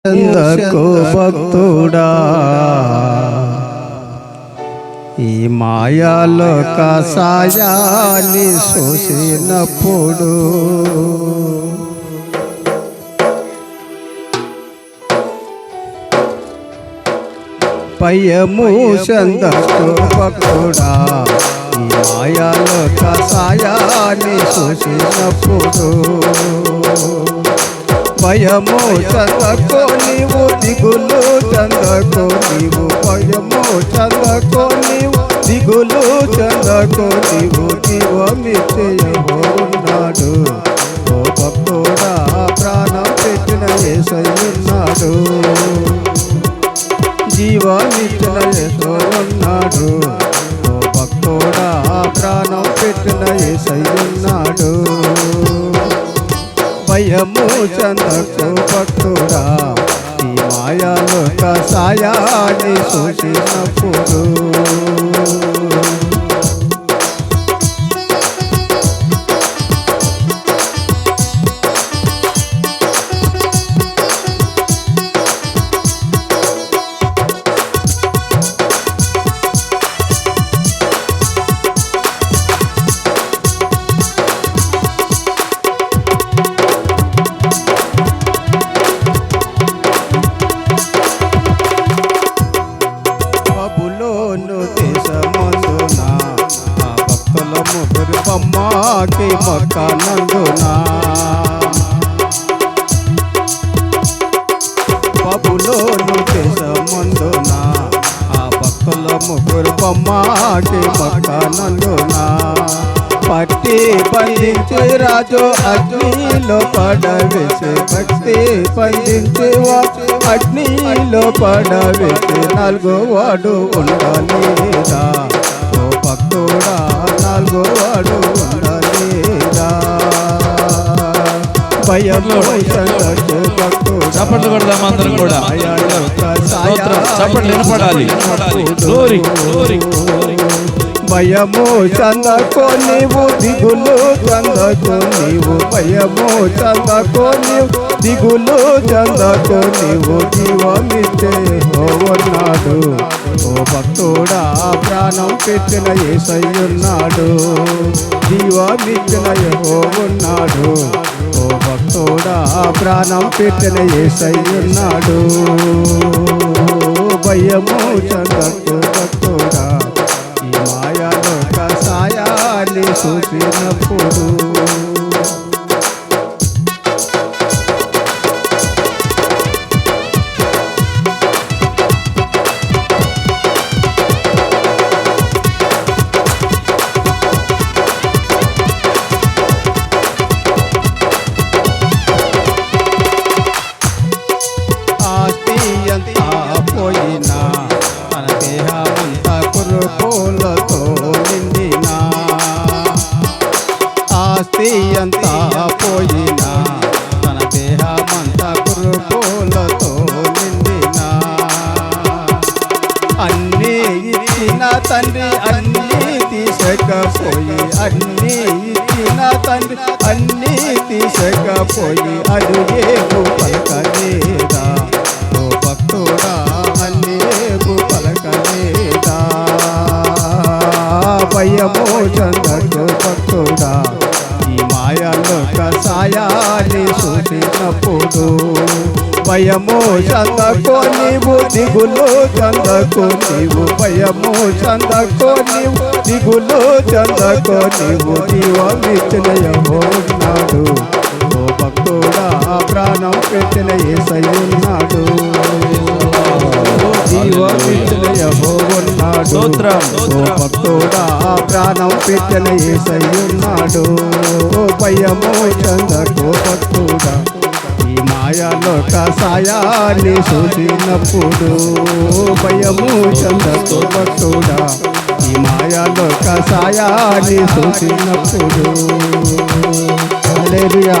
చందకు భక్తుడా ఈ మాయాలో కసాయాన్ని చూసినప్పుడు పయము చందకు భక్తుడా ఈ మాయాలో కసాయాన్ని చూసినప్పుడు భయము చందకో నీవు దిగులు చందకో నీవు భయము చందకో నీవు దిగులు చందకో నీవు జీవమిచ్చయో ఉన్నాడు ఓ భక్తుడా ప్రాణం పెట్టిన యేసయ్యున్నాడు జీవమిచ్చిన యేసు ఉన్నాడు ఓ భక్తుడా ప్రాణం పెట్టిన యేసయ్యున్నాడు భయము చందకు భక్తుడా ఈ మాయాలో కసాయాన్ని చూసినప్పుడు బొమ్మకి మొక్క నందునా బబులోను దేశమందునా ఆ భక్తుల ముగ్గురు బొమ్మకి మొక్క నందునా పట్టి బంధించి రాజు అగ్నిలో పడవేసి భక్తి బంధించి అగ్నిలో పడవేసి నాలుగో వాడు ఉండలేదా ఓ భక్తుడా నాలుగో వాడు ఉండలేదా భయంలో భక్తుడు చప్పట్లు కొడదాం అందరం కూడా చప్పట్లు వినపడాలి భయము చందకో నీవు దిగులు చందకో నీవు భయము చందకో నీవు దిగులు చందకో నీవు జీవమిచ్చే ఉన్నాడు ఓ భక్తుడా ప్రాణం పెట్టిన యేసయ్యున్నాడు జీవమిచ్చిన ఉన్నాడు ఓ భక్తుడా ప్రాణం పెట్టిన యేసయ్యున్నాడు భయము చందకో భక్తుడా ఈ మాయాలో కసాయాన్ని చూసినప్పుడు ఆస్తి అంతా పోయినా తన దేహమంతా కురుకోలతో నిండినా ఆస్తి అంతా పోయినా తన దేహమంతా కురుకోలతో నిండినా అన్నీ ఇచ్చిన తండ్రి అన్నీ తీసుకపోయి అన్నీ ఇచ్చిన తండ్రి అన్నీ తీసుకపోయి అడుగేపు పలకలేదా ఓ భక్తుడా అన్నేపు పలకలేదా భయము చందకు భక్తుడా ఈ మాయాలో కసాయాన్ని చూసినప్పుడు భయము చందకో నీవు దిగులు చందకో నీవు భయము చందకో నీవు దిగులు చందకో నీవు జీవమిచ్చిన ఉన్నాడు ఓ భక్తుడా ప్రాణం పెట్టిన యేసయ్యున్నాడు జీవమిచ్చిన ఉన్నాడు ఓ భక్తుడా ప్రాణం పెట్టిన యేసయ్యున్నాడు భయము చందకో భక్తుడా ఈ మాయాలో కసాయాన్ని చూసినప్పుడు భయము చందకో భక్తుడా ఈ మాయాలో కసాయాన్ని చూసినప్పుడు హల్లెలూయా.